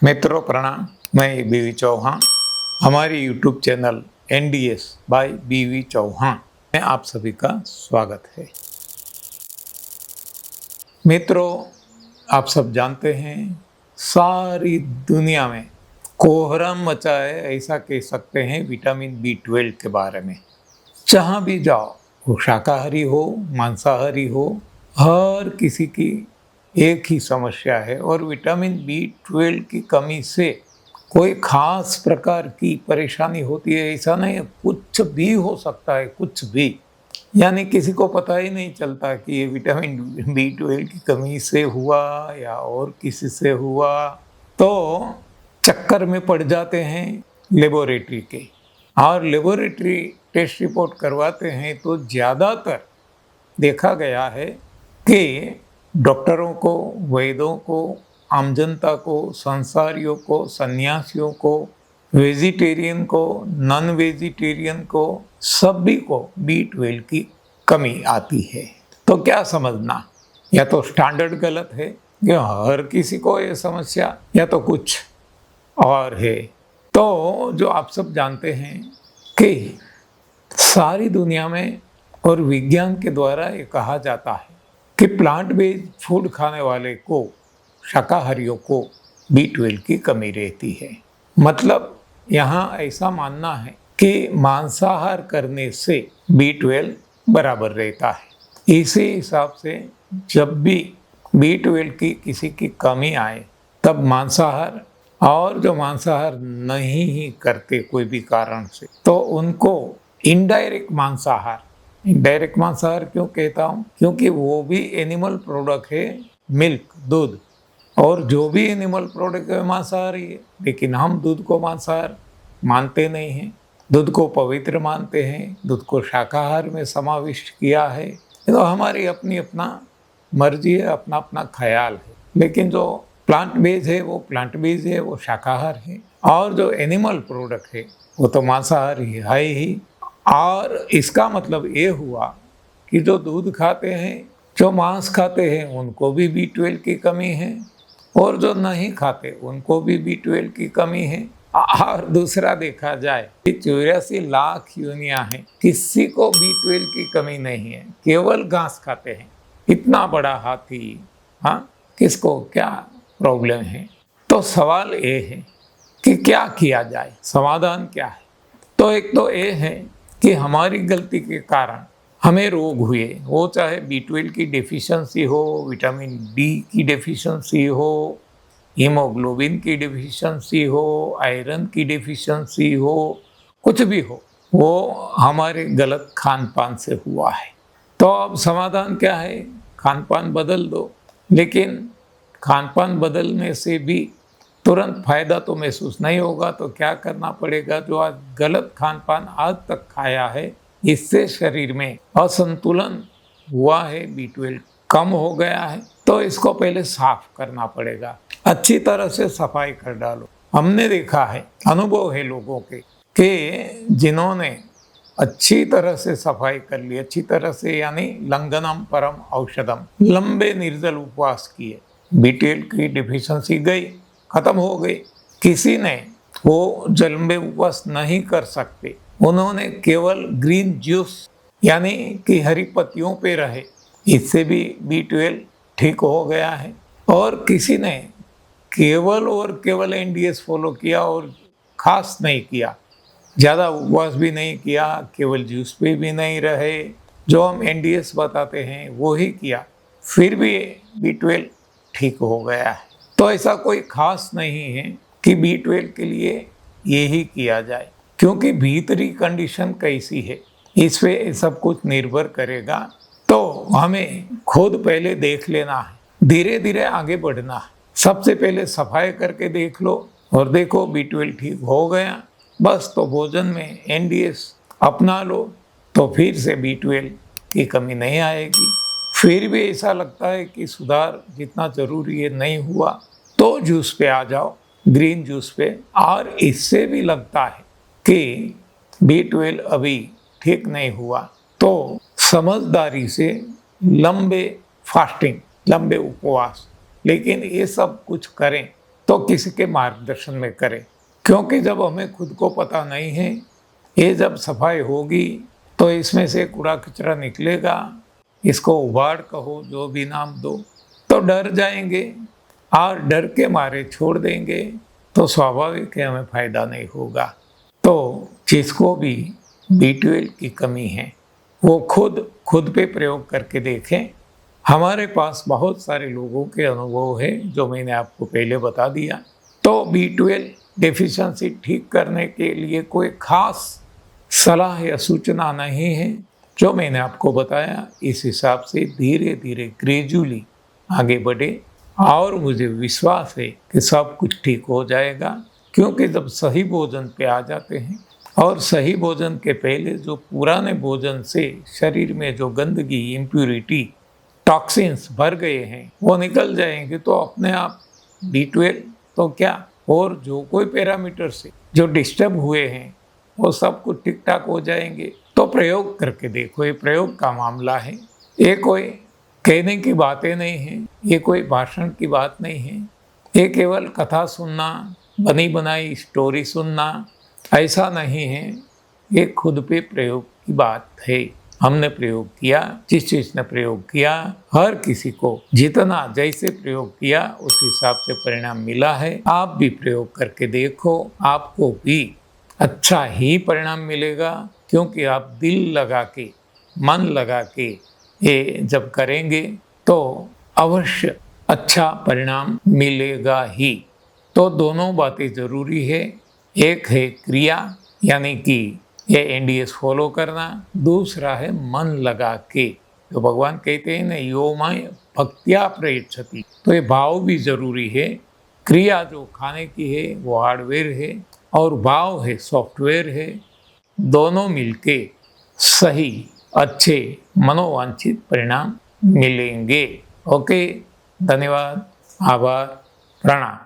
मित्रों प्रणाम। मैं बीवी चौहान, हमारी यूट्यूब चैनल NDS बाय बीवी चौहान में आप सभी का स्वागत है। मित्रों, आप सब जानते हैं सारी दुनिया में कोहराम मचा है, ऐसा कह सकते हैं विटामिन B12 के बारे में। जहाँ भी जाओ, वो शाकाहारी हो मांसाहारी हो, हर किसी की एक ही समस्या है और विटामिन B12 की कमी से कोई खास प्रकार की परेशानी होती है ऐसा नहीं है। कुछ भी हो सकता है, कुछ भी, यानी किसी को पता ही नहीं चलता कि ये विटामिन B12 की कमी से हुआ या और किसी से हुआ। तो चक्कर में पड़ जाते हैं लेबोरेटरी के, और लेबोरेटरी टेस्ट रिपोर्ट करवाते हैं तो ज़्यादातर देखा गया है कि डॉक्टरों को, वैद्यों को, आम जनता को, संसारियों को, सन्यासियों को, वेजिटेरियन को, नॉन वेजिटेरियन को, सभी को B12 की कमी आती है। तो क्या समझना, या तो स्टैंडर्ड गलत है कि हर किसी को ये समस्या, या तो कुछ और है। तो जो आप सब जानते हैं कि सारी दुनिया में और विज्ञान के द्वारा ये कहा जाता है कि प्लांट बेस्ड फूड खाने वाले को, शाकाहारियों को B12 की कमी रहती है। मतलब यहाँ ऐसा मानना है कि मांसाहार करने से B12 बराबर रहता है। इसी हिसाब से जब भी B12 की किसी की कमी आए तब मांसाहार, और जो मांसाहार नहीं ही करते कोई भी कारण से, तो उनको इनडायरेक्ट मांसाहार, इनडायरेक्ट मांसाहार क्यों कहता हूँ, क्योंकि वो भी एनिमल प्रोडक्ट है, मिल्क, दूध, और जो भी एनिमल प्रोडक्ट है मांसाहारी है। लेकिन हम दूध को मांसाहार मानते नहीं हैं, दूध को पवित्र मानते हैं, दूध को शाकाहार में समाविष्ट किया है। तो हमारी अपनी अपना मर्जी है, अपना अपना ख्याल है। लेकिन जो प्लांट बेस्ड है वो प्लांट बेस्ड है, वो शाकाहार है, और जो एनिमल प्रोडक्ट है वो तो मांसाहारी है ही। और इसका मतलब ये हुआ कि जो दूध खाते हैं, जो मांस खाते हैं, उनको भी B12 की कमी है, और जो नहीं खाते उनको भी B12 की कमी है। और दूसरा देखा जाए कि 84 लाख योनियां हैं, किसी को B12 की कमी नहीं है, केवल घास खाते हैं। इतना बड़ा हाथी, हाँ, किसको क्या प्रॉब्लम है? तो सवाल ये है कि क्या किया जाए, समाधान क्या है? तो एक तो ये है कि हमारी गलती के कारण हमें रोग हुए, वो चाहे B12 की डेफिशिएंसी हो, विटामिन D की डेफिशिएंसी हो, हीमोग्लोबिन की डेफिशिएंसी हो, आयरन की डेफिशिएंसी हो, कुछ भी हो, वो हमारे गलत खान पान से हुआ है। तो अब समाधान क्या है? खान पान बदल दो। लेकिन खान पान बदलने से भी तुरंत फायदा तो महसूस नहीं होगा। तो क्या करना पड़ेगा? जो आज गलत खान पान आज तक खाया है, इससे शरीर में असंतुलन हुआ है, B12 कम हो गया है, तो इसको पहले साफ करना पड़ेगा। अच्छी तरह से सफाई कर डालो। हमने देखा है, अनुभव है लोगों के, कि जिन्होंने अच्छी तरह से सफाई कर ली, अच्छी तरह से, यानी लंघनम परम औषधम, लंबे निर्जल उपवास किए, B12 की डिफिशियंसी गई, खत्म हो गई। किसी ने वो लंबे उपवास नहीं कर सकते, उन्होंने केवल ग्रीन जूस, यानी कि हरी पत्तियों पे रहे, इससे भी B12 ठीक हो गया है। और किसी ने केवल और केवल NDS फॉलो किया और खास नहीं किया, ज़्यादा उपवास भी नहीं किया, केवल जूस पे भी नहीं रहे, जो हम NDS बताते हैं वो ही किया, फिर भी B12 ठीक हो गया है। तो ऐसा कोई खास नहीं है कि B12 के लिए यही किया जाए, क्योंकि भीतरी कंडीशन कैसी है इस पे सब कुछ निर्भर करेगा। तो हमें खुद पहले देख लेना है, धीरे धीरे आगे बढ़ना है। सबसे पहले सफाई करके देख लो, और देखो B12 ठीक हो गया, बस तो भोजन में NDS अपना लो, तो फिर से B12 की कमी नहीं आएगी। फिर भी ऐसा लगता है कि सुधार जितना जरूरी है नहीं हुआ, तो जूस पे आ जाओ, ग्रीन जूस पे। और इससे भी लगता है कि B12 अभी ठीक नहीं हुआ, तो समझदारी से लंबे फास्टिंग, लंबे उपवास, लेकिन ये सब कुछ करें तो किसी के मार्गदर्शन में करें, क्योंकि जब हमें खुद को पता नहीं है, ये जब सफाई होगी तो इसमें से कूड़ा कचरा निकलेगा, इसको उबाड़ कहो जो भी नाम दो, तो डर जाएंगे और डर के मारे छोड़ देंगे, तो स्वाभाविक है हमें फायदा नहीं होगा। तो जिसको भी B12 की कमी है वो खुद पे प्रयोग करके देखें। हमारे पास बहुत सारे लोगों के अनुभव है जो मैंने आपको पहले बता दिया। तो B12 डेफिशिएंसी ठीक करने के लिए कोई खास सलाह या सूचना नहीं है, जो मैंने आपको बताया इस हिसाब से धीरे धीरे ग्रेजुअली आगे बढ़े, और मुझे विश्वास है कि सब कुछ ठीक हो जाएगा। क्योंकि जब सही भोजन पे आ जाते हैं और सही भोजन के पहले जो पुराने भोजन से शरीर में जो गंदगी, इम्प्यूरिटी, टॉक्सिन्स भर गए हैं वो निकल जाएंगे, तो अपने आप B12 तो क्या और जो कोई पैरामीटर से जो डिस्टर्ब हुए हैं वो सब कुछ ठीक ठाक हो जाएंगे। तो प्रयोग करके देखो, ये प्रयोग का मामला है, ये कोई कहने की बातें नहीं है, ये कोई भाषण की बात नहीं है, ये केवल कथा सुनना, बनी बनाई स्टोरी सुनना ऐसा नहीं है, ये खुद पे प्रयोग की बात है। हमने प्रयोग किया, जिस चीज ने प्रयोग किया, हर किसी को जितना जैसे प्रयोग किया उस हिसाब से परिणाम मिला है। आप भी प्रयोग करके देखो, आपको भी अच्छा ही परिणाम मिलेगा, क्योंकि आप दिल लगा के, मन लगा के ये जब करेंगे तो अवश्य अच्छा परिणाम मिलेगा ही। तो दोनों बातें जरूरी है, एक है क्रिया यानी कि ये NDS फॉलो करना, दूसरा है मन लगा के। तो भगवान कहते हैं ना, यो मय भक्त्या प्रयच्छति, तो ये भाव भी जरूरी है। क्रिया जो खाने की है वो हार्डवेयर है और भाव है सॉफ्टवेयर है, दोनों मिलके सही अच्छे मनोवांछित परिणाम मिलेंगे। ओके, धन्यवाद, आभार, प्रणाम।